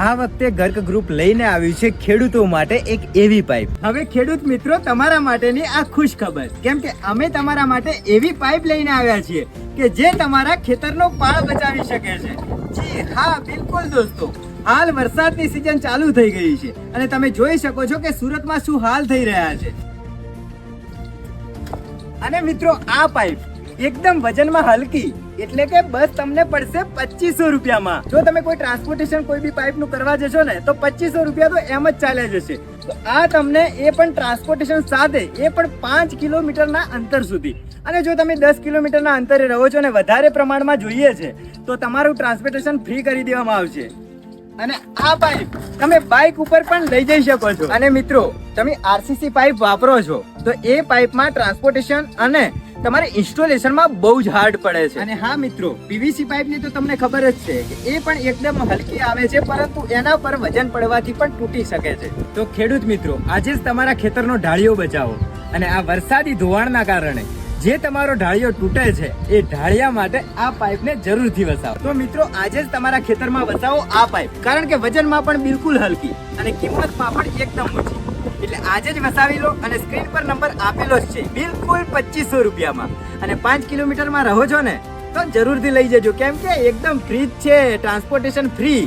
આ વખતે ગર્ક ગ્રુપ લઈને આવ્યું છે ખેડૂતો માટે એક એવી પાઇપ. હવે ખેડૂત મિત્રો તમારા માટેની આ ખુશ ખબર, કેમ કે અમે તમારા માટે એવી પાઇપ લઈને આવ્યા છીએ કે જે તમારા ખેતરનો પાળ બચાવી શકે છે. જી હા, બિલકુલ દોસ્તો, હાલ વરસાદની સિઝન ચાલુ થઈ ગઈ છે અને તમે જોઈ શકો છો કે સુરતમાં શું હાલ થઈ રહ્યા છે. અને મિત્રો આ પાઇપ એકદમ વજનમાં હલકી, એટલે કે બસ તમને પડશે 2500 રૂપિયામાં. જો તમે કોઈ ટ્રાન્સપોર્ટેશન કોઈ બી પાઇપ નું કરવા જશો ને તો 2500 રૂપિયા તો એમ જ ચાલ્યા જશે. તો આ તમને એ પણ ટ્રાન્સપોર્ટેશન સાથે, એ પણ 5 કિલોમીટરના અંતર સુધી. અને જો તમે 10 કિલોમીટરના અંતરે રહો છો ને વધારે પ્રમાણમાં જોઈએ છે તો તમારું ટ્રાન્સપોર્ટેશન ફ્રી કરી દેવામાં આવશે. અને આ પાઇપ તમે બાઇક ઉપર પણ લઈ જઈ શકો છો. અને મિત્રો તમે આરસીસી પાઇપ વાપરો છો તો એ પાઇપમાં ટ્રાન્સપોર્ટેશન અને તમારે ઇન્સ્ટોલેશનમાં બહુ જ હાર્ડ પડે છે. અને હા મિત્રો, પીવીસી પાઇપની તો તમને ખબર જ છે કે એ પણ એકદમ હલકી આવે છે, પરંતુ એના પર વજન પડવાથી પણ તૂટી શકે છે. તો ખેડૂત મિત્રો, આજે જ તમારા ખેતરનો ઢાળિયો બચાવો. અને આ વરસાદી ધોવાણના કારણે જે તમારો ઢાળિયો તૂટે છે એ ઢાળિયા માટે આ પાઇપને જરૂરથી વસાવો. તો મિત્રો આજે જ તમારા ખેતરમાં વસાવો આ પાઇપ, કારણ કે વજનમાં પણ બિલકુલ હલકી અને કિંમતમાં પણ એકદમ ઓછી. એટલે આજે જ વસાવી લો અને સ્ક્રીન પર નંબર આપેલો જ છે, બિલકુલ 2500 રૂપિયામાં. અને 5 કિલોમીટરમાં રહો છો ને તો જરૂરથી લઈ જજો, કેમ કે એકદમ ફ્રી જ છે, ટ્રાન્સપોર્ટેશન ફ્રી.